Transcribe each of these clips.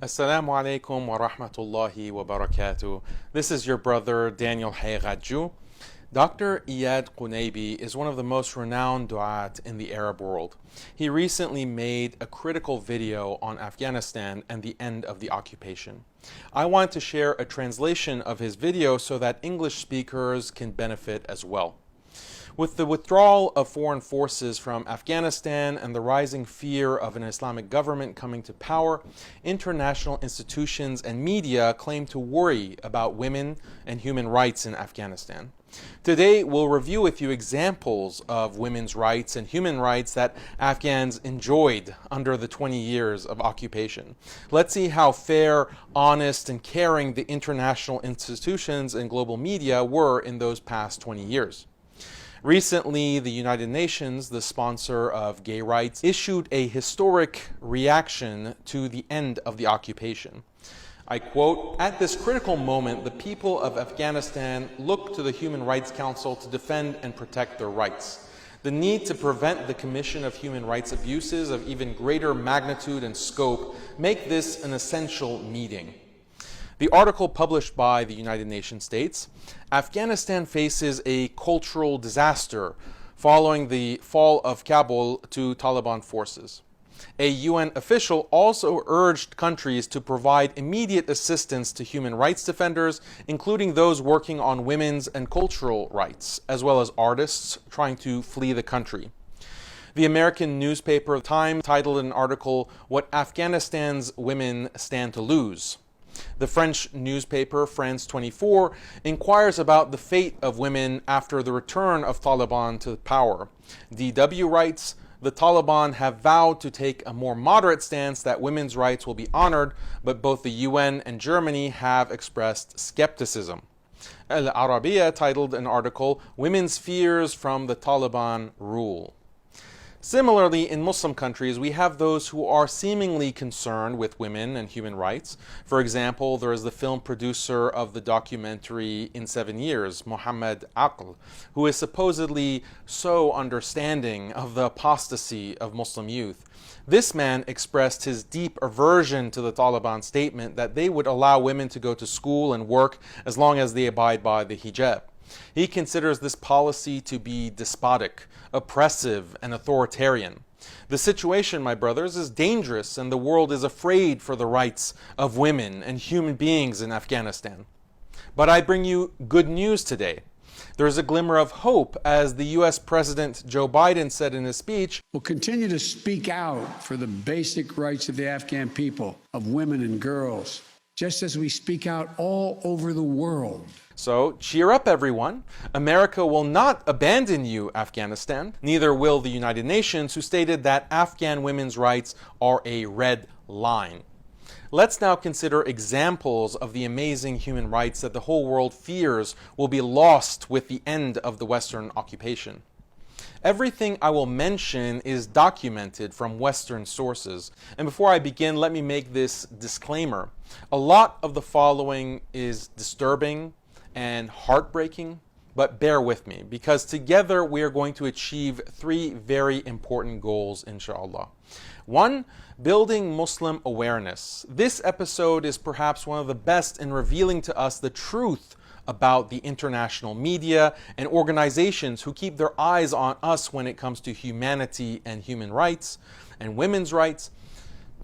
Assalamu alaikum wa rahmatullahi wa barakatuh. This is your brother Daniel Hayraju. Dr. Iyad Qunaybi is one of the most renowned du'at in the Arab world. He recently made a critical video on Afghanistan and the end of the occupation. I want to share a translation of his video so that English speakers can benefit as well. With the withdrawal of foreign forces from Afghanistan and the rising fear of an Islamic government coming to power, international institutions and media claim to worry about women and human rights in Afghanistan. Today, we'll review with you examples of women's rights and human rights that Afghans enjoyed under the 20 years of occupation. Let's see how fair, honest, and caring the international institutions and global media were in those past 20 years. Recently, the United Nations, the sponsor of gay rights, issued a historic reaction to the end of the occupation. I quote, "At this critical moment, the people of Afghanistan look to the Human Rights Council to defend and protect their rights. The need to prevent the commission of human rights abuses of even greater magnitude and scope make this an essential meeting." The article published by the United Nations states, Afghanistan faces a cultural disaster following the fall of Kabul to Taliban forces. A UN official also urged countries to provide immediate assistance to human rights defenders, including those working on women's and cultural rights, as well as artists trying to flee the country. The American newspaper Time titled an article, "What Afghanistan's Women Stand to Lose." The French newspaper France 24 inquires about the fate of women after the return of Taliban to power. DW writes, "The Taliban have vowed to take a more moderate stance that women's rights will be honored, but both the UN and Germany have expressed skepticism." Al Arabiya titled an article, "Women's Fears from the Taliban Rule." Similarly, in Muslim countries, we have those who are seemingly concerned with women and human rights. For example, there is the film producer of the documentary In 7 Years, Mohammed Aql, who is supposedly so understanding of the apostasy of Muslim youth. This man expressed his deep aversion to the Taliban statement that they would allow women to go to school and work as long as they abide by the hijab. He considers this policy to be despotic, oppressive, and authoritarian. The situation, my brothers, is dangerous, and the world is afraid for the rights of women and human beings in Afghanistan. But I bring you good news today. There is a glimmer of hope, as the U.S. President Joe Biden said in his speech, "We'll continue to speak out for the basic rights of the Afghan people, of women and girls, just as we speak out all over the world." So cheer up, everyone. America will not abandon you, Afghanistan. Neither will the United Nations, who stated that Afghan women's rights are a red line. Let's now consider examples of the amazing human rights that the whole world fears will be lost with the end of the Western occupation. Everything I will mention is documented from Western sources. And before I begin, let me make this disclaimer. A lot of the following is disturbing and heartbreaking, but bear with me, because together we are going to achieve three very important goals, inshallah. One, building Muslim awareness. This episode is perhaps one of the best in revealing to us the truth about the international media and organizations who keep their eyes on us when it comes to humanity and human rights and women's rights.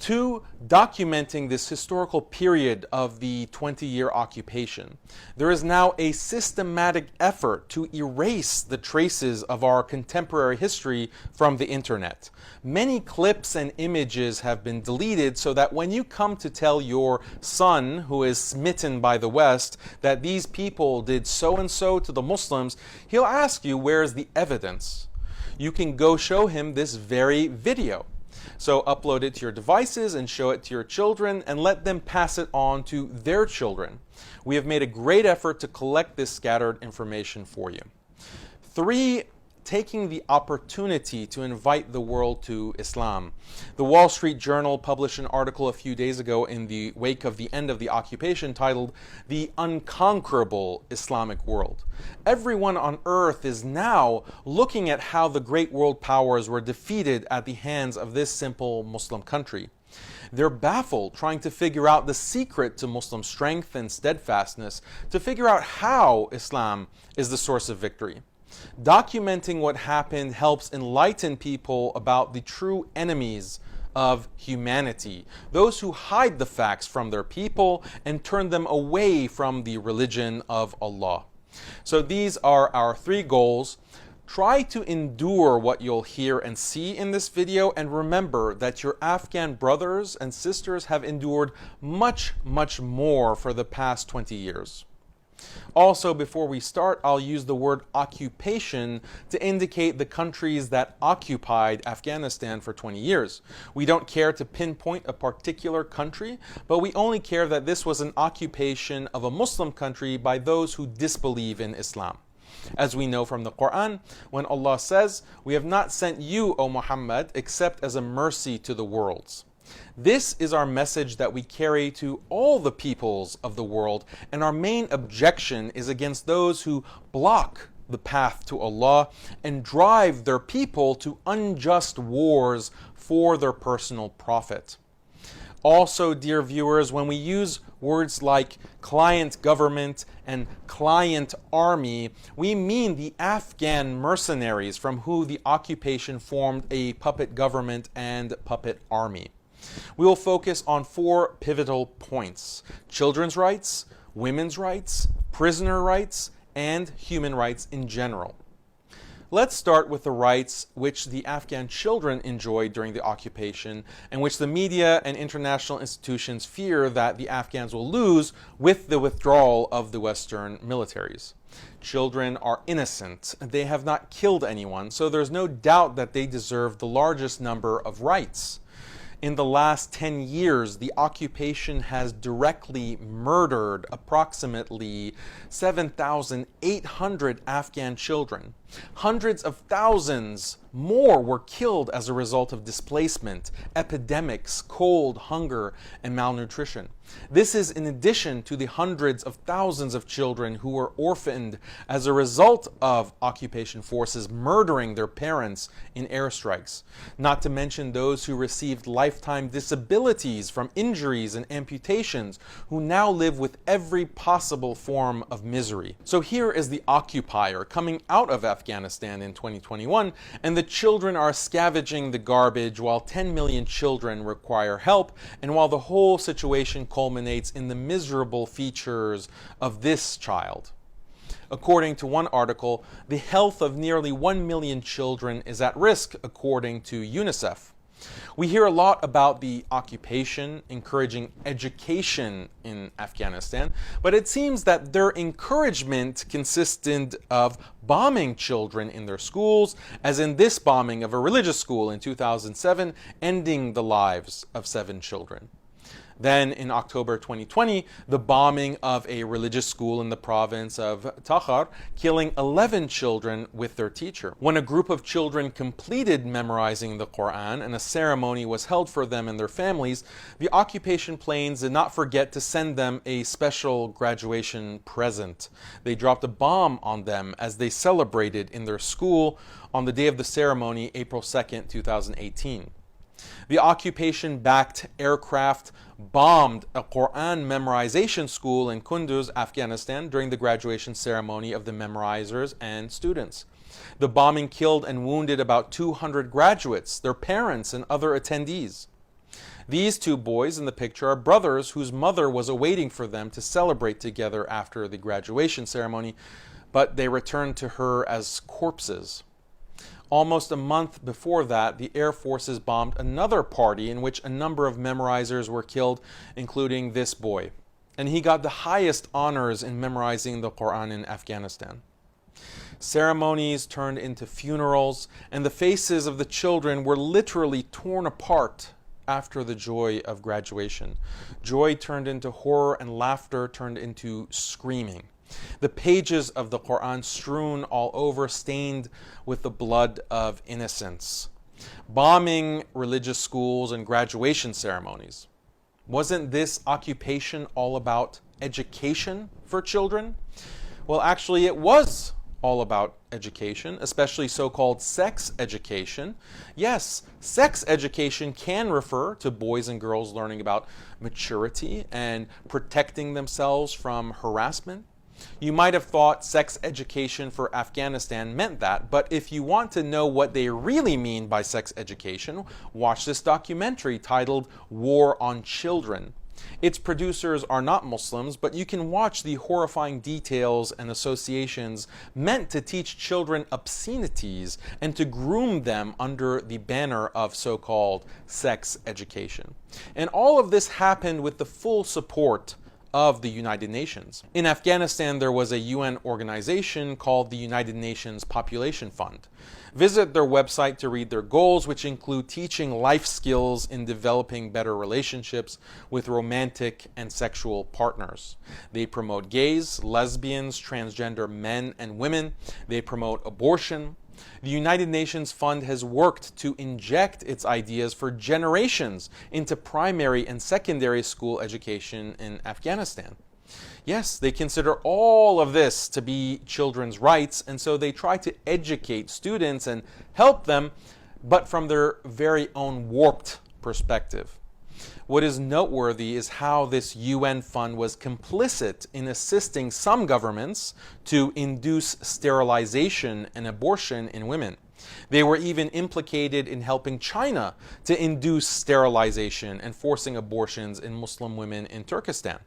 Two, documenting this historical period of the 20-year occupation. There is now a systematic effort to erase the traces of our contemporary history from the internet. Many clips and images have been deleted so that when you come to tell your son, who is smitten by the West, that these people did so and so to the Muslims, he'll ask you, where's the evidence? You can go show him this very video. So upload it to your devices and show it to your children and let them pass it on to their children. We have made a great effort to collect this scattered information for you. Three, taking the opportunity to invite the world to Islam. The Wall Street Journal published an article a few days ago in the wake of the end of the occupation titled, "The Unconquerable Islamic World." Everyone on earth is now looking at how the great world powers were defeated at the hands of this simple Muslim country. They're baffled, trying to figure out the secret to Muslim strength and steadfastness, to figure out how Islam is the source of victory. Documenting what happened helps enlighten people about the true enemies of humanity, those who hide the facts from their people and turn them away from the religion of Allah. So these are our 3 goals. Try to endure what you'll hear and see in this video, and remember that your Afghan brothers and sisters have endured much, much more for the past 20 years. Also, before we start, I'll use the word occupation to indicate the countries that occupied Afghanistan for 20 years. We don't care to pinpoint a particular country, but we only care that this was an occupation of a Muslim country by those who disbelieve in Islam. As we know from the Quran, when Allah says, "We have not sent you, O Muhammad, except as a mercy to the worlds." This is our message that we carry to all the peoples of the world, and our main objection is against those who block the path to Allah and drive their people to unjust wars for their personal profit. Also, dear viewers, when we use words like client government and client army, we mean the Afghan mercenaries from whom the occupation formed a puppet government and puppet army. We will focus on 4 pivotal points: children's rights, women's rights, prisoner rights, and human rights in general. Let's start with the rights which the Afghan children enjoyed during the occupation, and which the media and international institutions fear that the Afghans will lose with the withdrawal of the Western militaries. Children are innocent. They have not killed anyone, so there's no doubt that they deserve the largest number of rights. In the last 10 years, the occupation has directly murdered approximately 7,800 Afghan children. Hundreds of thousands more were killed as a result of displacement, epidemics, cold, hunger, and malnutrition. This is in addition to the hundreds of thousands of children who were orphaned as a result of occupation forces murdering their parents in airstrikes, not to mention those who received lifetime disabilities from injuries and amputations, who now live with every possible form of misery. So here is the occupier coming out of Afghanistan in 2021, and the children are scavenging the garbage while 10 million children require help, and while the whole situation culminates in the miserable features of this child. According to one article, the health of nearly 1 million children is at risk, according to UNICEF. We hear a lot about the occupation encouraging education in Afghanistan, but it seems that their encouragement consisted of bombing children in their schools, as in this bombing of a religious school in 2007, ending the lives of 7 children. Then in October 2020, the bombing of a religious school in the province of Takhar, killing 11 children with their teacher. When a group of children completed memorizing the Quran and a ceremony was held for them and their families, the occupation planes did not forget to send them a special graduation present. They dropped a bomb on them as they celebrated in their school on the day of the ceremony, April 2nd, 2018. The occupation-backed aircraft bombed a Quran memorization school in Kunduz, Afghanistan, during the graduation ceremony of the memorizers and students. The bombing killed and wounded about 200 graduates, their parents, and other attendees. These 2 boys in the picture are brothers whose mother was awaiting for them to celebrate together after the graduation ceremony, but they returned to her as corpses. Almost a month before that, the Air Forces bombed another party in which a number of memorizers were killed, including this boy. And he got the highest honors in memorizing the Quran in Afghanistan. Ceremonies turned into funerals, and the faces of the children were literally torn apart after the joy of graduation. Joy turned into horror, and laughter turned into screaming. The pages of the Quran strewn all over, stained with the blood of innocents. Bombing religious schools and graduation ceremonies. Wasn't this occupation all about education for children? Well, actually, it was all about education, especially so-called sex education. Yes, sex education can refer to boys and girls learning about maturity and protecting themselves from harassment. You might have thought sex education for Afghanistan meant that, but if you want to know what they really mean by sex education, watch this documentary titled War on Children. Its producers are not Muslims, but you can watch the horrifying details and associations meant to teach children obscenities and to groom them under the banner of so-called sex education. And all of this happened with the full support of the United Nations. In Afghanistan, there was a UN organization called the United Nations Population Fund. Visit their website to read their goals, which include teaching life skills in developing better relationships with romantic and sexual partners. They promote gays, lesbians, transgender men and women. They promote abortion. The United Nations Fund has worked to inject its ideas for generations into primary and secondary school education in Afghanistan. Yes, they consider all of this to be children's rights, and so they try to educate students and help them, but from their very own warped perspective. What is noteworthy is how this UN fund was complicit in assisting some governments to induce sterilization and abortion in women. They were even implicated in helping China to induce sterilization and forcing abortions in Muslim women in Turkestan.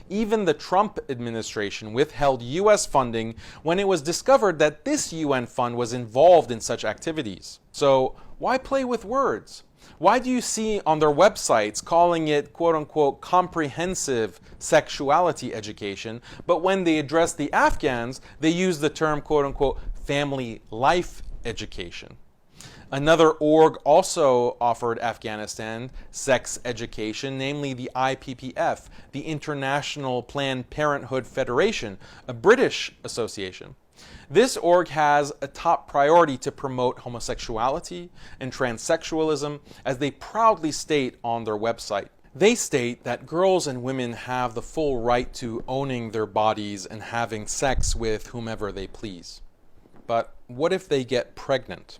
Even the Trump administration withheld U.S. funding when it was discovered that this UN fund was involved in such activities. So why play with words? Why do you see on their websites calling it quote-unquote comprehensive sexuality education, but when they address the Afghans, they use the term quote-unquote family life education? Another org also offered Afghanistan sex education, namely the IPPF, the International Planned Parenthood Federation, a British association. This org has a top priority to promote homosexuality and transsexualism, as they proudly state on their website. They state that girls and women have the full right to owning their bodies and having sex with whomever they please. But what if they get pregnant?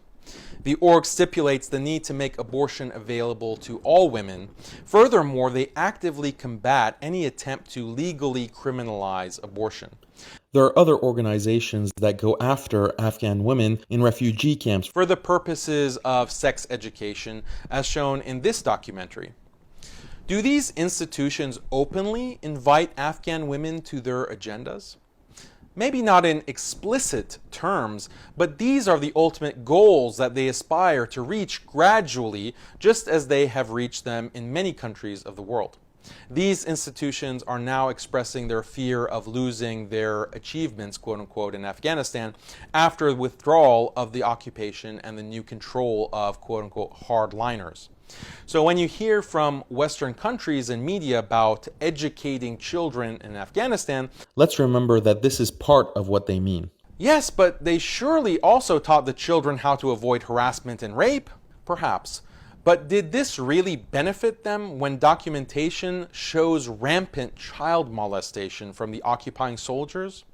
The org stipulates the need to make abortion available to all women. Furthermore, they actively combat any attempt to legally criminalize abortion. There are other organizations that go after Afghan women in refugee camps for the purposes of sex education, as shown in this documentary. Do these institutions openly invite Afghan women to their agendas? Maybe not in explicit terms, but these are the ultimate goals that they aspire to reach gradually, just as they have reached them in many countries of the world. These institutions are now expressing their fear of losing their achievements, quote unquote, in Afghanistan after the withdrawal of the occupation and the new control of, quote unquote, hardliners. So when you hear from Western countries and media about educating children in Afghanistan, let's remember that this is part of what they mean. Yes, but they surely also taught the children how to avoid harassment and rape? Perhaps. But did this really benefit them when documentation shows rampant child molestation from the occupying soldiers?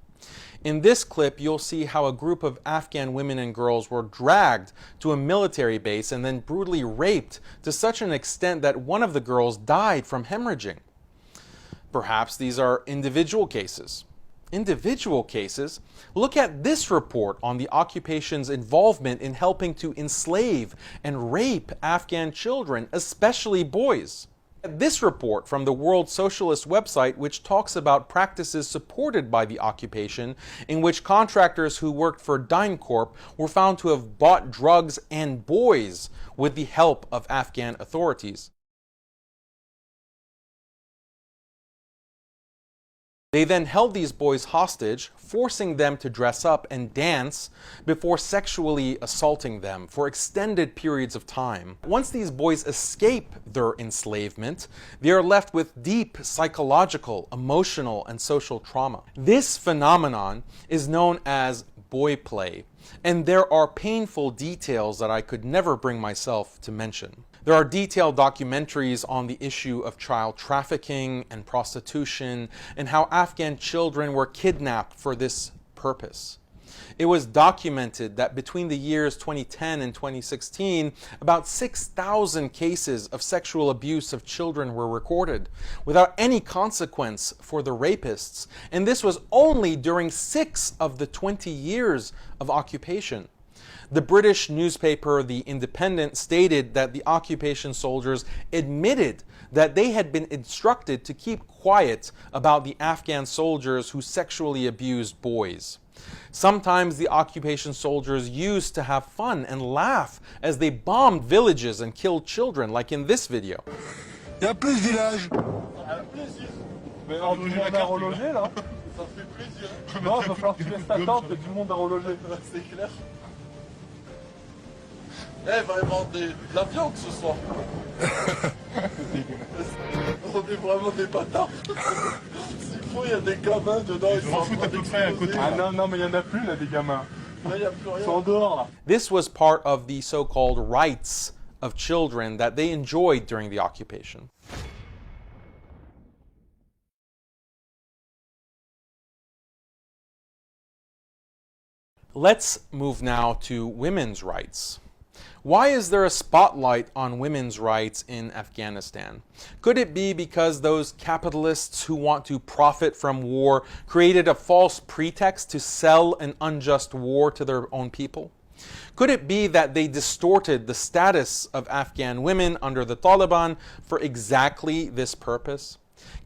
In this clip, you'll see how a group of Afghan women and girls were dragged to a military base and then brutally raped to such an extent that one of the girls died from hemorrhaging. Perhaps these are individual cases. Individual cases? Look at this report on the occupation's involvement in helping to enslave and rape Afghan children, especially boys. This report from the World Socialist website, which talks about practices supported by the occupation, in which contractors who worked for DynCorp were found to have bought drugs and boys with the help of Afghan authorities. They then held these boys hostage, forcing them to dress up and dance before sexually assaulting them for extended periods of time. Once these boys escape their enslavement, they are left with deep psychological, emotional, and social trauma. This phenomenon is known as boy play, and there are painful details that I could never bring myself to mention. There are detailed documentaries on the issue of child trafficking and prostitution and how Afghan children were kidnapped for this purpose. It was documented that between the years 2010 and 2016, about 6,000 cases of sexual abuse of children were recorded, without any consequence for the rapists, and this was only during 6 of the 20 years of occupation. The British newspaper The Independent stated that the occupation soldiers admitted that they had been instructed to keep quiet about the Afghan soldiers who sexually abused boys. Sometimes the occupation soldiers used to have fun and laugh as they bombed villages and killed children, like in this video. Il y a plus de villages. Mais on demande à reloger là. Ça fait plaisir. Non, il va falloir que tu laisses ta tente et tout le monde à reloger. C'est clair. Eh, il va y avoir de la viande ce soir. On est vraiment des bâtards. S'il faut, il y a des gamins dedans. Ils s'en foutent à peu près à côté. Ah non, non, mais il n'y en a plus là, des gamins. Là, il n'y a plus rien. Ils sont dehors là. This was part of the so-called rights of children that they enjoyed during the occupation. Let's move now to women's rights. Why is there a spotlight on women's rights in Afghanistan? Could it be because those capitalists who want to profit from war created a false pretext to sell an unjust war to their own people? Could it be that they distorted the status of Afghan women under the Taliban for exactly this purpose?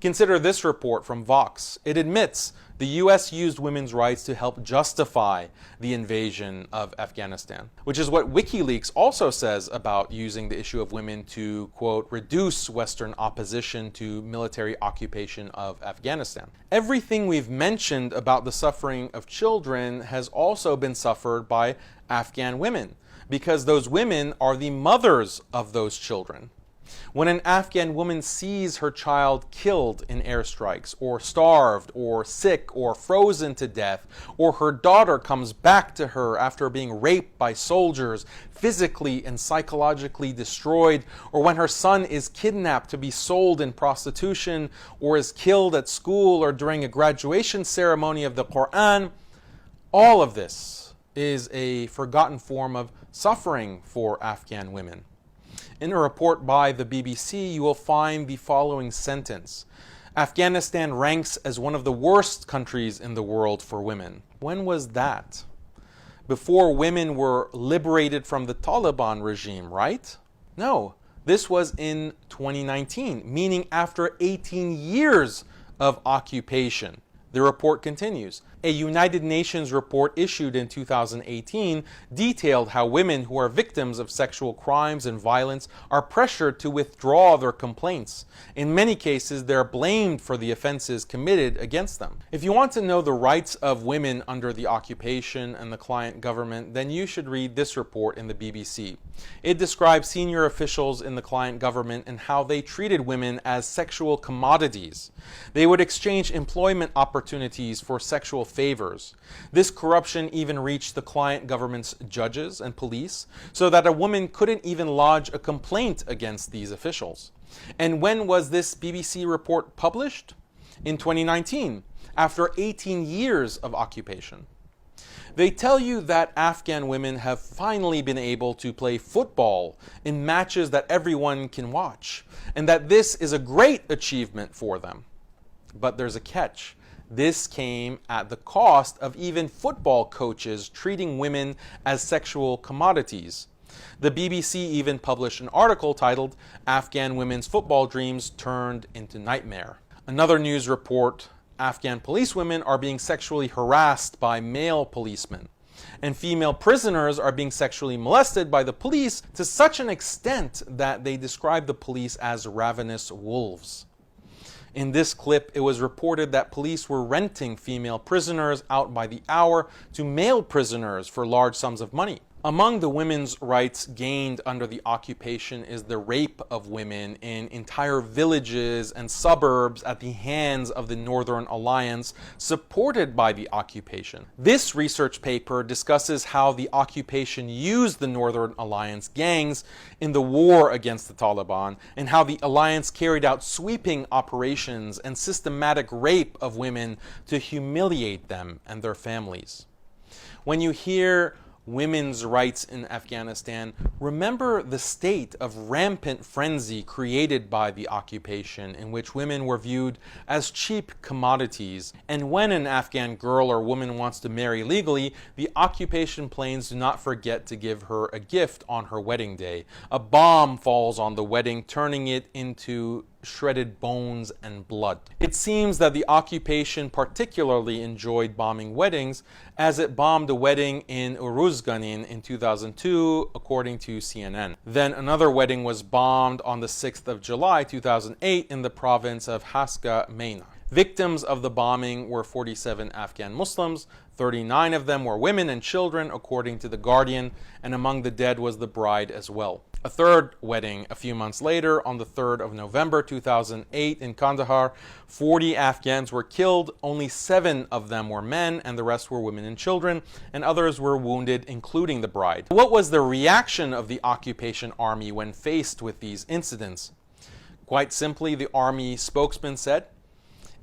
Consider this report from Vox. It admits the U.S. used women's rights to help justify the invasion of Afghanistan, which is what WikiLeaks also says about using the issue of women to, quote, reduce Western opposition to military occupation of Afghanistan. Everything we've mentioned about the suffering of children has also been suffered by Afghan women, because those women are the mothers of those children. When an Afghan woman sees her child killed in airstrikes, or starved, or sick, or frozen to death, or her daughter comes back to her after being raped by soldiers, physically and psychologically destroyed, or when her son is kidnapped to be sold in prostitution, or is killed at school or during a graduation ceremony of the Quran, all of this is a forgotten form of suffering for Afghan women. In a report by the BBC, you will find the following sentence. Afghanistan ranks as one of the worst countries in the world for women. When was that? Before women were liberated from the Taliban regime, right? No, this was in 2019, meaning after 18 years of occupation. The report continues. A United Nations report issued in 2018 detailed how women who are victims of sexual crimes and violence are pressured to withdraw their complaints. In many cases, they're blamed for the offenses committed against them. If you want to know the rights of women under the occupation and the client government, then you should read this report in the BBC. It describes senior officials in the client government and how they treated women as sexual commodities. They would exchange employment opportunities for sexual favors. This corruption even reached the client government's judges and police, so that a woman couldn't even lodge a complaint against these officials. And when was this BBC report published? In 2019, after 18 years of occupation. They tell you that Afghan women have finally been able to play football in matches that everyone can watch, and that this is a great achievement for them. But there's a catch. This came at the cost of even football coaches treating women as sexual commodities. The BBC even published an article titled, Afghan Women's Football Dreams Turned into Nightmare. Another news report, Afghan policewomen are being sexually harassed by male policemen. And female prisoners are being sexually molested by the police to such an extent that they describe the police as ravenous wolves. In this clip, it was reported that police were renting female prisoners out by the hour to male prisoners for large sums of money. Among the women's rights gained under the occupation is the rape of women in entire villages and suburbs at the hands of the Northern Alliance supported by the occupation. This research paper discusses how the occupation used the Northern Alliance gangs in the war against the Taliban and how the alliance carried out sweeping operations and systematic rape of women to humiliate them and their families. When you hear women's rights in Afghanistan, remember the state of rampant frenzy created by the occupation, in which women were viewed as cheap commodities. And when an Afghan girl or woman wants to marry legally, the occupation planes do not forget to give her a gift on her wedding day. A bomb falls on the wedding, turning it into shredded bones and blood. It seems that the occupation particularly enjoyed bombing weddings, as it bombed a wedding in Uruzganin in 2002, according to CNN. Then another wedding was bombed on the 6th of July 2008 in the province of Haska Meyna. Victims of the bombing were 47 Afghan Muslims. 39 of them were women and children, according to The Guardian, and among the dead was the bride as well. A third wedding a few months later, on the 3rd of November 2008 in Kandahar, 40 Afghans were killed. Only 7 of them were men, and the rest were women and children, and others were wounded, including the bride. What was the reaction of the occupation army when faced with these incidents? Quite simply, the army spokesman said,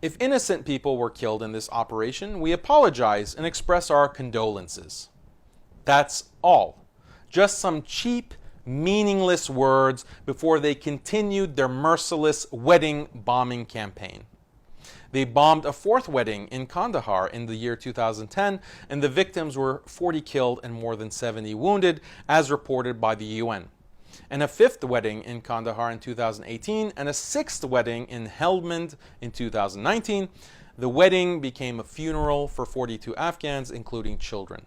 "If innocent people were killed in this operation, we apologize and express our condolences." That's all. Just some cheap, meaningless words before they continued their merciless wedding bombing campaign. They bombed a 4th wedding in Kandahar in the year 2010, and the victims were 40 killed and more than 70 wounded, as reported by the UN. And a 5th wedding in Kandahar in 2018, and a 6th wedding in Helmand in 2019. The wedding became a funeral for 42 Afghans, including children.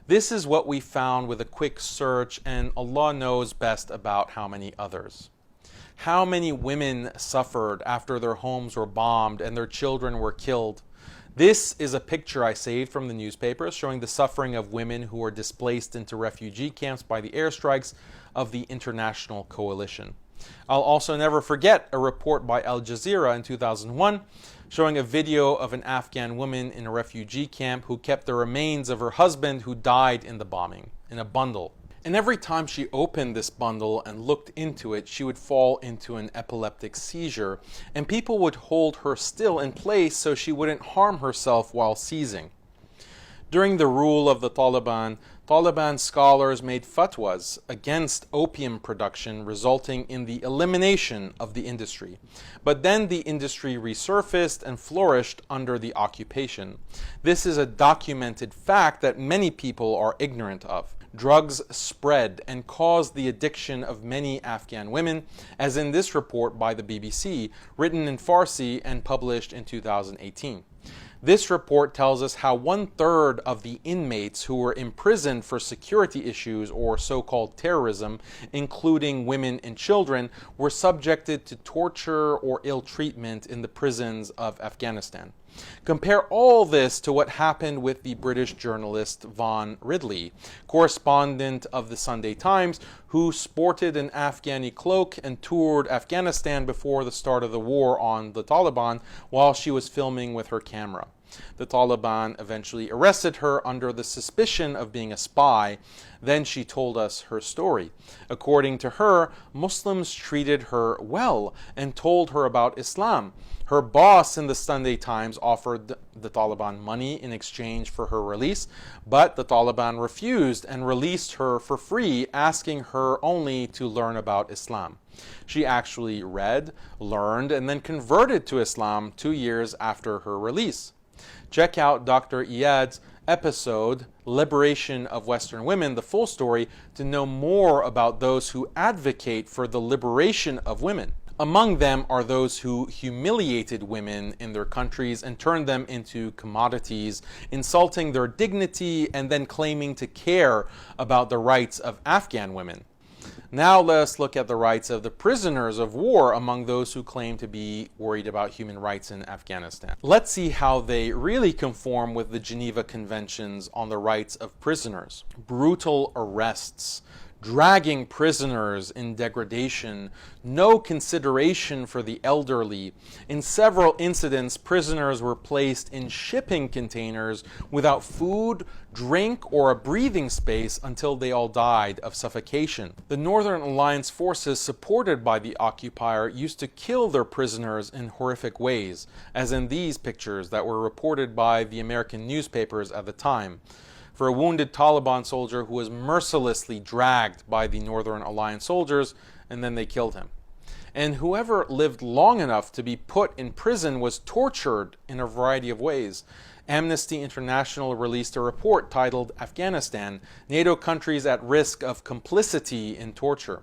This is what we found with a quick search, and Allah knows best about how many others. How many women suffered after their homes were bombed and their children were killed? This is a picture I saved from the newspapers showing the suffering of women who were displaced into refugee camps by the airstrikes of the international coalition. I'll also never forget a report by Al Jazeera in 2001 showing a video of an Afghan woman in a refugee camp who kept the remains of her husband who died in the bombing in a bundle. And every time she opened this bundle and looked into it, she would fall into an epileptic seizure, and people would hold her still in place so she wouldn't harm herself while seizing. During the rule of the Taliban scholars made fatwas against opium production, resulting in the elimination of the industry. But then the industry resurfaced and flourished under the occupation. This is a documented fact that many people are ignorant of. Drugs spread and caused the addiction of many Afghan women, as in this report by the BBC, written in Farsi and published in 2018. This report tells us how 1/3 of the inmates who were imprisoned for security issues or so-called terrorism, including women and children, were subjected to torture or ill treatment in the prisons of Afghanistan. Compare all this to what happened with the British journalist Von Ridley, correspondent of the Sunday Times, who sported an Afghani cloak and toured Afghanistan before the start of the war on the Taliban while she was filming with her camera. The Taliban eventually arrested her under the suspicion of being a spy. Then she told us her story. According to her, Muslims treated her well and told her about Islam. Her boss in the Sunday Times offered the Taliban money in exchange for her release, but the Taliban refused and released her for free, asking her only to learn about Islam. She actually read, learned, and then converted to Islam 2 years after her release. Check out Dr. Iyad's episode, Liberation of Western Women, the full story, to know more about those who advocate for the liberation of women. Among them are those who humiliated women in their countries and turned them into commodities, insulting their dignity and then claiming to care about the rights of Afghan women. Now let us look at the rights of the prisoners of war among those who claim to be worried about human rights in Afghanistan. Let's see how they really conform with the Geneva Conventions on the rights of prisoners. Brutal arrests, dragging prisoners in degradation, no consideration for the elderly. In several incidents, prisoners were placed in shipping containers without food, drink, or a breathing space until they all died of suffocation. The Northern Alliance forces supported by the occupier used to kill their prisoners in horrific ways, as in these pictures that were reported by the American newspapers at the time. for a wounded Taliban soldier who was mercilessly dragged by the Northern Alliance soldiers, and then they killed him. And whoever lived long enough to be put in prison was tortured in a variety of ways. Amnesty International released a report titled Afghanistan, NATO Countries at Risk of Complicity in Torture,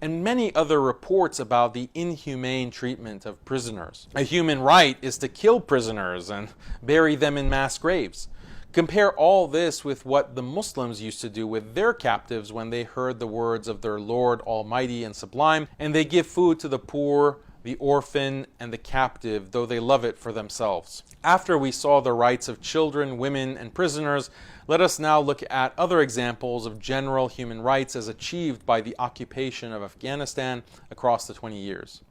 and many other reports about the inhumane treatment of prisoners. A human right is to kill prisoners and bury them in mass graves. Compare all this with what the Muslims used to do with their captives when they heard the words of their Lord Almighty and Sublime, and they give food to the poor, the orphan, and the captive, though they love it for themselves. After we saw the rights of children, women, and prisoners, let us now look at other examples of general human rights as achieved by the occupation of Afghanistan across the 20 years.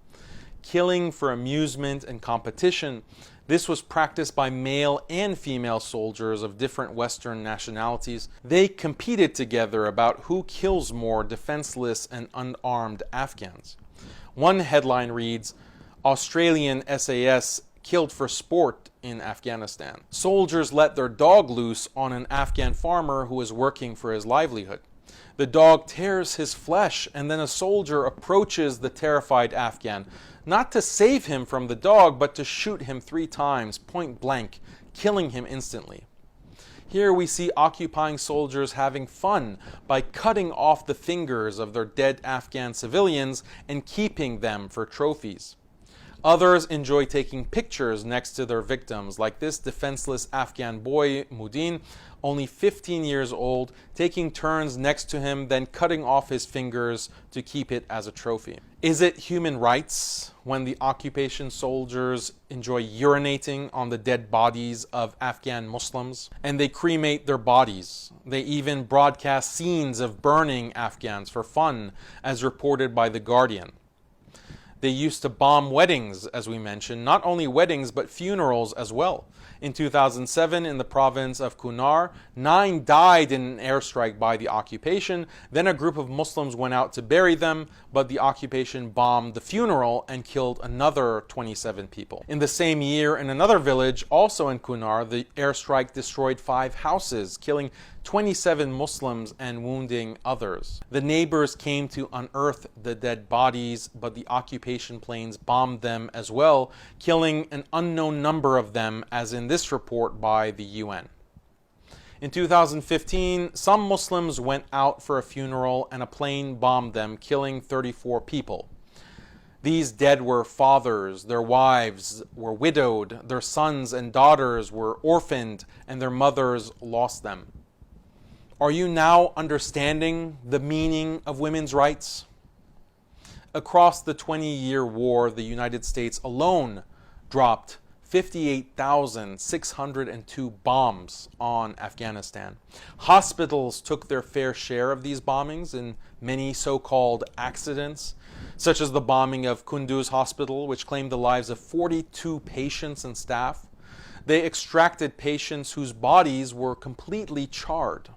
Killing for amusement and competition. This was practiced by male and female soldiers of different Western nationalities. They competed together about who kills more defenseless and unarmed Afghans. One headline reads, Australian SAS killed for sport in Afghanistan. Soldiers let their dog loose on an Afghan farmer who was working for his livelihood. The dog tears his flesh, and then a soldier approaches the terrified Afghan, not to save him from the dog, but to shoot him 3 times, point blank, killing him instantly. Here we see occupying soldiers having fun by cutting off the fingers of their dead Afghan civilians and keeping them for trophies. Others enjoy taking pictures next to their victims, like this defenseless Afghan boy, Mudin, only 15 years old, taking turns next to him, then cutting off his fingers to keep it as a trophy. Is it human rights when the occupation soldiers enjoy urinating on the dead bodies of Afghan Muslims? And they cremate their bodies. They even broadcast scenes of burning Afghans for fun, as reported by The Guardian. They used to bomb weddings, as we mentioned, not only weddings, but funerals as well. In 2007, in the province of Kunar, 9 died in an airstrike by the occupation. Then a group of Muslims went out to bury them, but the occupation bombed the funeral and killed another 27 people. In the same year, in another village, also in Kunar, the airstrike destroyed 5 houses, killing 27 Muslims and wounding others. The neighbors came to unearth the dead bodies, but the occupation planes bombed them as well, killing an unknown number of them, as in this report by the UN. In 2015, some Muslims went out for a funeral and a plane bombed them, killing 34 people. These dead were fathers, their wives were widowed, their sons and daughters were orphaned, and their mothers lost them. Are you now understanding the meaning of women's rights? Across the 20-year war, the United States alone dropped 58,602 bombs on Afghanistan. Hospitals took their fair share of these bombings in many so-called accidents, such as the bombing of Kunduz Hospital, which claimed the lives of 42 patients and staff. They extracted patients whose bodies were completely charred.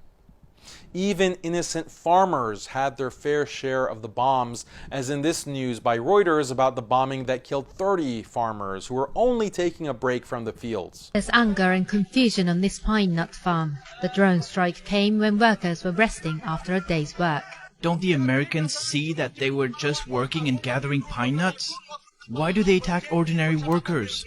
Even innocent farmers had their fair share of the bombs, as in this news by Reuters about the bombing that killed 30 farmers who were only taking a break from the fields. There's anger and confusion on this pine nut farm. The drone strike came when workers were resting after a day's work. Don't the Americans see that they were just working and gathering pine nuts? Why do they attack ordinary workers?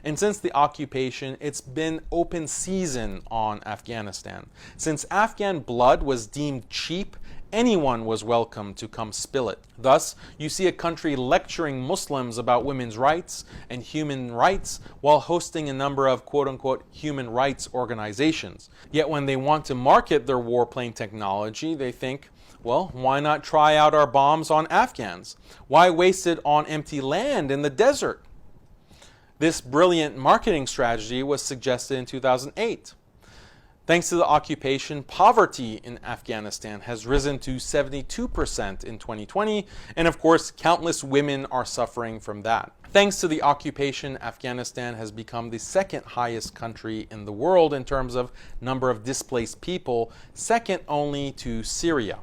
And since the occupation, it's been open season on Afghanistan. Since Afghan blood was deemed cheap, anyone was welcome to come spill it. Thus, you see a country lecturing Muslims about women's rights and human rights while hosting a number of quote-unquote human rights organizations. Yet when they want to market their warplane technology, they think, well, why not try out our bombs on Afghans? Why waste it on empty land in the desert? This brilliant marketing strategy was suggested in 2008. Thanks to the occupation, poverty in Afghanistan has risen to 72% in 2020, and of course, countless women are suffering from that. Thanks to the occupation, Afghanistan has become the 2nd highest country in the world in terms of number of displaced people, second only to Syria.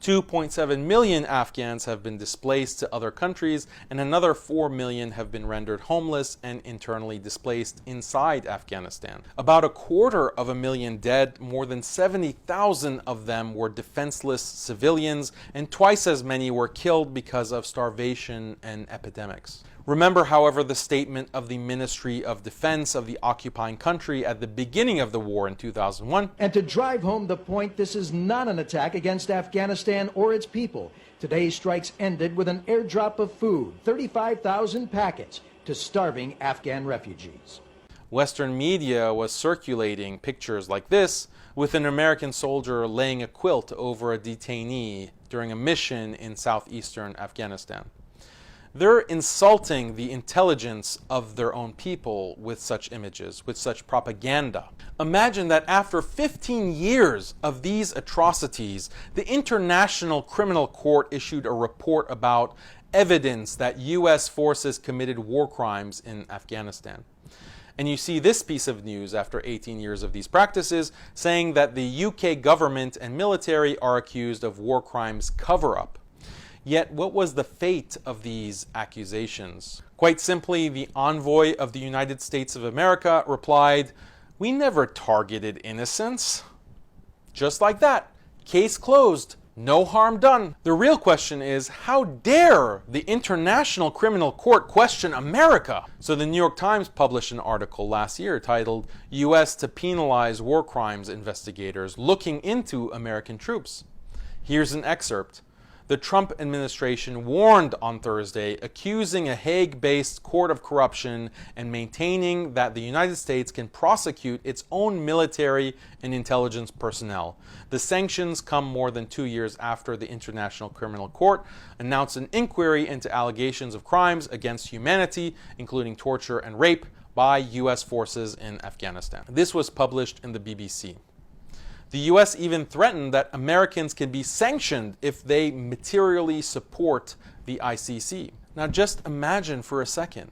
2.7 million Afghans have been displaced to other countries, and another 4 million have been rendered homeless and internally displaced inside Afghanistan. About 250,000 dead, more than 70,000 of them were defenseless civilians, and twice as many were killed because of starvation and epidemics. Remember, however, the statement of the Ministry of Defense of the occupying country at the beginning of the war in 2001. And to drive home the point, this is not an attack against Afghanistan or its people. Today's strikes ended with an airdrop of food, 35,000 packets, to starving Afghan refugees. Western media was circulating pictures like this, with an American soldier laying a quilt over a detainee during a mission in southeastern Afghanistan. They're insulting the intelligence of their own people with such images, with such propaganda. Imagine that after 15 years of these atrocities, the International Criminal Court issued a report about evidence that U.S. forces committed war crimes in Afghanistan. And you see this piece of news after 18 years of these practices, saying that the UK government and military are accused of war crimes cover-up. Yet, what was the fate of these accusations? Quite simply, the envoy of the United States of America replied, "We never targeted innocents." Just like that. Case closed. No harm done. The real question is, how dare the International Criminal Court question America? So the New York Times published an article last year titled, "U.S. to Penalize War Crimes Investigators Looking into American Troops." Here's an excerpt. The Trump administration warned on Thursday, accusing a Hague-based court of corruption and maintaining that the United States can prosecute its own military and intelligence personnel. The sanctions come more than 2 years after the International Criminal Court announced an inquiry into allegations of crimes against humanity, including torture and rape, by U.S. forces in Afghanistan. This was published in the BBC. The U.S. even threatened that Americans can be sanctioned if they materially support the ICC. Now just imagine for a second,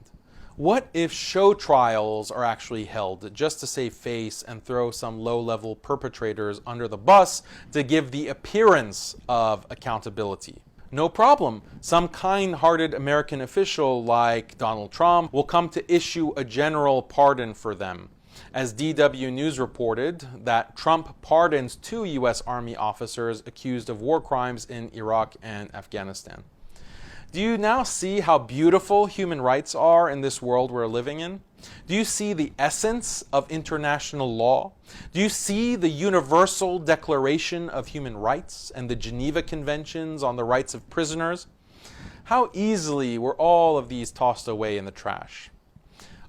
what if show trials are actually held just to save face and throw some low-level perpetrators under the bus to give the appearance of accountability? No problem. Some kind-hearted American official like Donald Trump will come to issue a general pardon for them. As DW News reported, that Trump pardons 2 U.S. Army officers accused of war crimes in Iraq and Afghanistan. Do you now see how beautiful human rights are in this world we're living in? Do you see the essence of international law? Do you see the Universal Declaration of Human Rights and the Geneva Conventions on the Rights of Prisoners? How easily were all of these tossed away in the trash?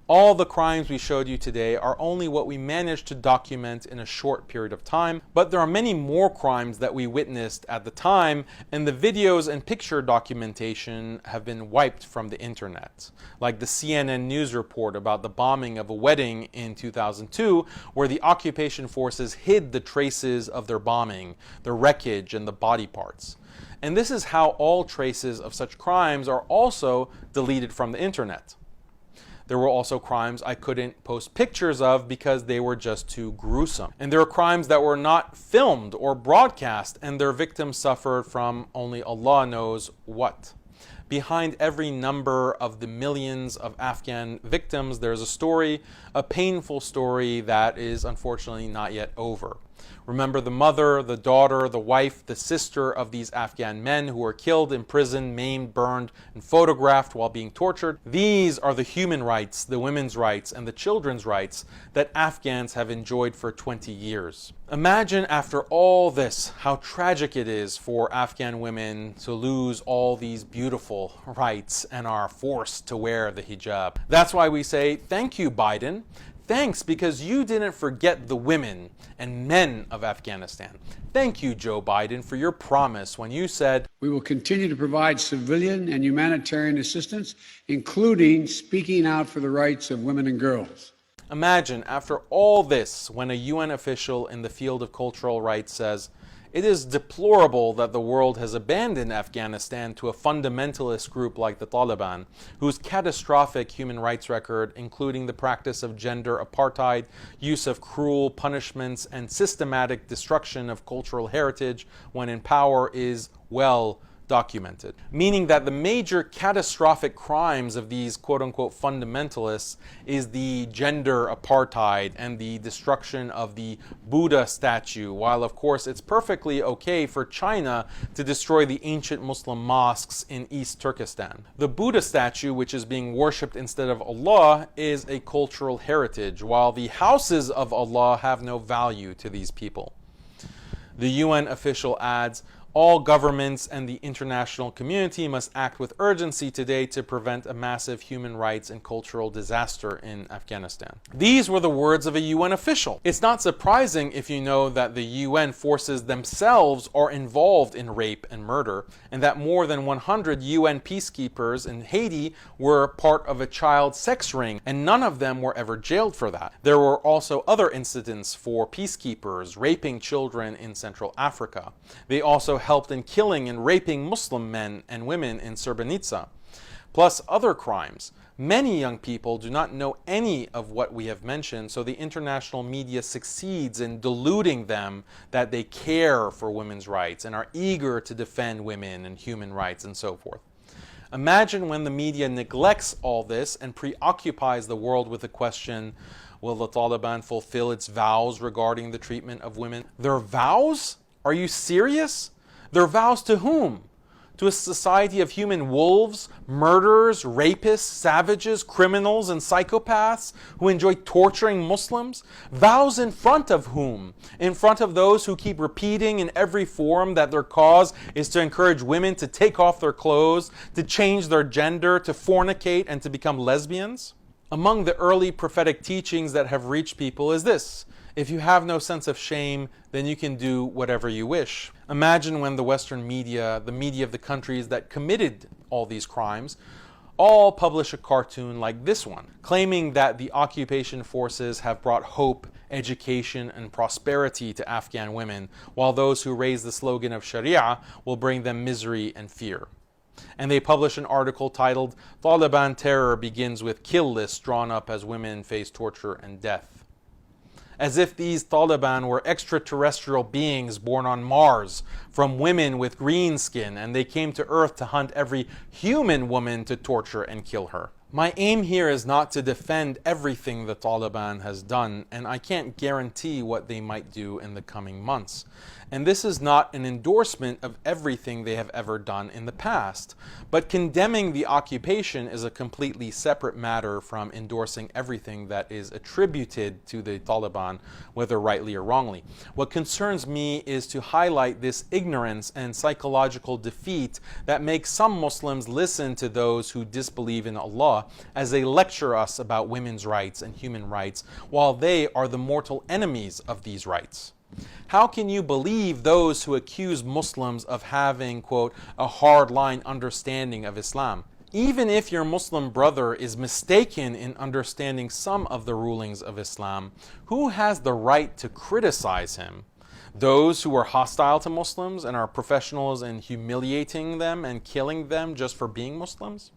All the crimes we showed you today are only what we managed to document in a short period of time, but there are many more crimes that we witnessed at the time, and the videos and picture documentation have been wiped from the internet. Like the CNN news report about the bombing of a wedding in 2002, where the occupation forces hid the traces of their bombing, the wreckage, and the body parts. And this is how all traces of such crimes are also deleted from the internet. There were also crimes I couldn't post pictures of because they were just too gruesome. And there are crimes that were not filmed or broadcast, and their victims suffered from only Allah knows what. Behind every number of the millions of Afghan victims, there's a story, a painful story that is unfortunately not yet over. Remember the mother, the daughter, the wife, the sister of these Afghan men who were killed, imprisoned, maimed, burned, and photographed while being tortured. These are the human rights, the women's rights, and the children's rights that Afghans have enjoyed for 20 years. Imagine after all this how tragic it is for Afghan women to lose all these beautiful rights and are forced to wear the hijab. That's why we say, thank you, Biden. Thanks, because you didn't forget the women and men of Afghanistan. Thank you, Joe Biden, for your promise when you said, "We will continue to provide civilian and humanitarian assistance, including speaking out for the rights of women and girls." Imagine, after all this, when a UN official in the field of cultural rights says, It is deplorable that the world has abandoned Afghanistan to a fundamentalist group like the Taliban, whose catastrophic human rights record, including the practice of gender apartheid, use of cruel punishments, and systematic destruction of cultural heritage when in power, is well documented. Meaning that the major catastrophic crimes of these quote-unquote fundamentalists is the gender apartheid and the destruction of the Buddha statue, while of course it's perfectly okay for China to destroy the ancient Muslim mosques in East Turkestan. The Buddha statue, which is being worshipped instead of Allah, is a cultural heritage, while the houses of Allah have no value to these people. The UN official adds, all governments and the international community must act with urgency today to prevent a massive human rights and cultural disaster in Afghanistan. These were the words of a UN official. It's not surprising if you know that the UN forces themselves are involved in rape and murder, and that more than 100 UN peacekeepers in Haiti were part of a child sex ring, and none of them were ever jailed for that. There were also other incidents for peacekeepers raping children in Central Africa. They also helped in killing and raping Muslim men and women in Srebrenica, plus other crimes. Many young people do not know any of what we have mentioned, so the international media succeeds in deluding them that they care for women's rights and are eager to defend women and human rights and so forth. Imagine when the media neglects all this and preoccupies the world with the question, will the Taliban fulfill its vows regarding the treatment of women? Their vows? Are you serious? Their vows to whom? To a society of human wolves, murderers, rapists, savages, criminals, and psychopaths who enjoy torturing Muslims? Vows in front of whom? In front of those who keep repeating in every forum that their cause is to encourage women to take off their clothes, to change their gender, to fornicate, and to become lesbians? Among the early prophetic teachings that have reached people is this: if you have no sense of shame, then you can do whatever you wish. Imagine when the Western media, the media of the countries that committed all these crimes, all publish a cartoon like this one, claiming that the occupation forces have brought hope, education, and prosperity to Afghan women, while those who raise the slogan of Sharia will bring them misery and fear. And they publish an article titled, "Taliban Terror Begins with Kill Lists Drawn Up as Women Face Torture and Death." As if these Taliban were extraterrestrial beings born on Mars from women with green skin, and they came to Earth to hunt every human woman to torture and kill her. My aim here is not to defend everything the Taliban has done, and I can't guarantee what they might do in the coming months. And this is not an endorsement of everything they have ever done in the past. But condemning the occupation is a completely separate matter from endorsing everything that is attributed to the Taliban, whether rightly or wrongly. What concerns me is to highlight this ignorance and psychological defeat that makes some Muslims listen to those who disbelieve in Allah as they lecture us about women's rights and human rights, while they are the mortal enemies of these rights. How can you believe those who accuse Muslims of having, quote, a hard-line understanding of Islam? Even if your Muslim brother is mistaken in understanding some of the rulings of Islam, who has the right to criticize him? Those who are hostile to Muslims and are professionals in humiliating them and killing them just for being Muslims?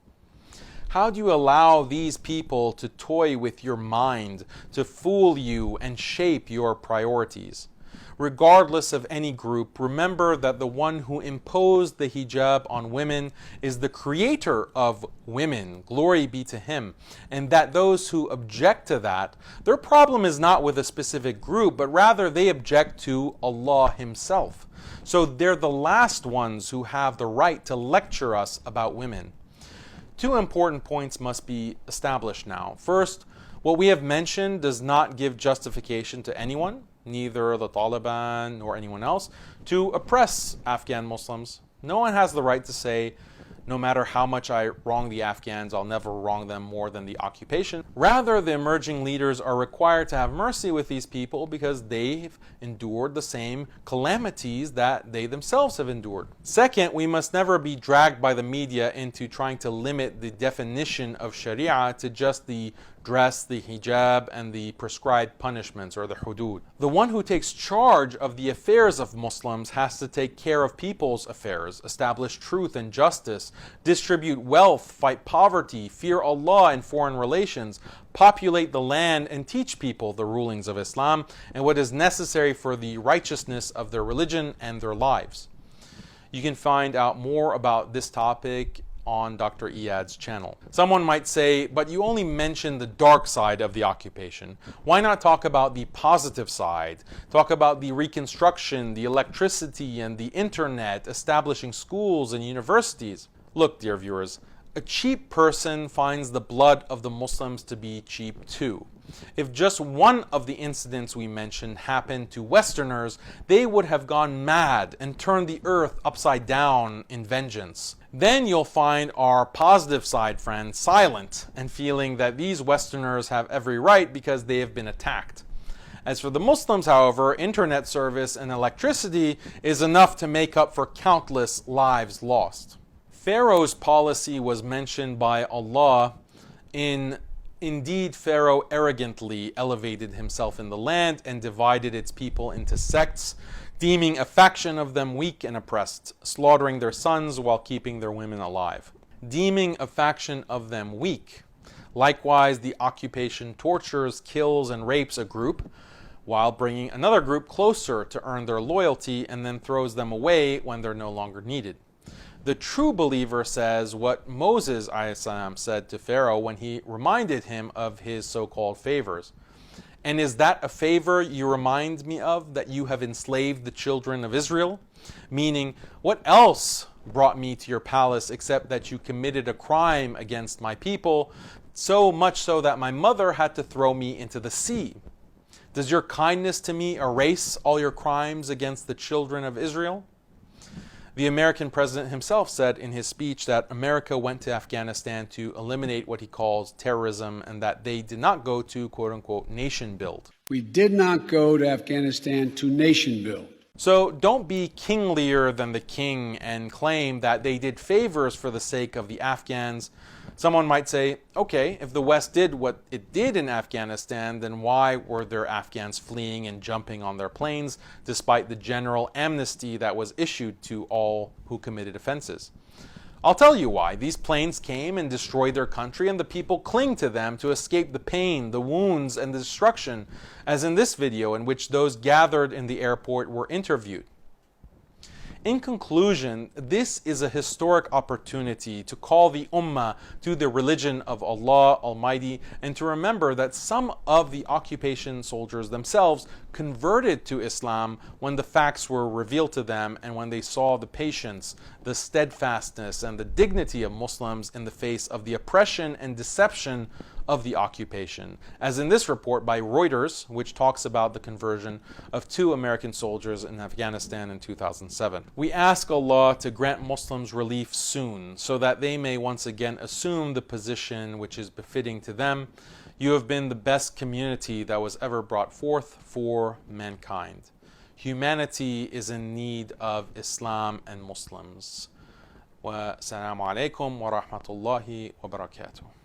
How do you allow these people to toy with your mind, to fool you and shape your priorities? Regardless of any group, remember that the one who imposed the hijab on women is the creator of women, glory be to him, and that those who object to that, their problem is not with a specific group, but rather they object to Allah himself. So they're the last ones who have the right to lecture us about women. Two important points must be established now. First, what we have mentioned does not give justification to anyone, neither the Taliban nor anyone else, to oppress Afghan Muslims. No one has the right to say, no matter how much I wrong the Afghans, I'll never wrong them more than the occupation. Rather, the emerging leaders are required to have mercy with these people because they've endured the same calamities that they themselves have endured. Second, we must never be dragged by the media into trying to limit the definition of Sharia to just the dress, the hijab, and the prescribed punishments or the hudud. The one who takes charge of the affairs of Muslims has to take care of people's affairs, establish truth and justice, distribute wealth, fight poverty, fear Allah in foreign relations, populate the land, and teach people the rulings of Islam and what is necessary for the righteousness of their religion and their lives. You can find out more about this topic on Dr. Iyad's channel. Someone might say, but you only mentioned the dark side of the occupation. Why not talk about the positive side? Talk about the reconstruction, the electricity, and the internet, establishing schools and universities. Look, dear viewers, a cheap person finds the blood of the Muslims to be cheap too. If just one of the incidents we mentioned happened to Westerners, they would have gone mad and turned the earth upside down in vengeance. Then you'll find our positive side friends silent and feeling that these Westerners have every right because they have been attacked. As for the Muslims, however, internet service and electricity is enough to make up for countless lives lost. Pharaoh's policy was mentioned by Allah Indeed, Pharaoh arrogantly elevated himself in the land and divided its people into sects, deeming a faction of them weak and oppressed, slaughtering their sons while keeping their women alive. Deeming a faction of them weak. Likewise, the occupation tortures, kills, and rapes a group, while bringing another group closer to earn their loyalty and then throws them away when they're no longer needed. The true believer says what Moses ﷺ said to Pharaoh when he reminded him of his so-called favors. And is that a favor you remind me of, that you have enslaved the children of Israel? Meaning, what else brought me to your palace except that you committed a crime against my people, so much so that my mother had to throw me into the sea? Does your kindness to me erase all your crimes against the children of Israel? The American president himself said in his speech that America went to Afghanistan to eliminate what he calls terrorism and that they did not go to, quote-unquote, nation build. We did not go to Afghanistan to nation build. So don't be kinglier than the king and claim that they did favors for the sake of the Afghans. Someone might say, okay, if the West did what it did in Afghanistan, then why were there Afghans fleeing and jumping on their planes despite the general amnesty that was issued to all who committed offenses? I'll tell you why. These planes came and destroyed their country, and the people cling to them to escape the pain, the wounds, and the destruction, as in this video in which those gathered in the airport were interviewed. In conclusion, this is a historic opportunity to call the Ummah to the religion of Allah Almighty and to remember that some of the occupation soldiers themselves converted to Islam when the facts were revealed to them and when they saw the patience, the steadfastness, and the dignity of Muslims in the face of the oppression and deception of the occupation, as in this report by Reuters, which talks about the conversion of 2 American soldiers in Afghanistan in 2007. We ask Allah to grant Muslims relief soon, so that they may once again assume the position which is befitting to them. You have been the best community that was ever brought forth for mankind. Humanity is in need of Islam and Muslims. Wa salamu alaikum wa rahmatullahi wa barakatuh.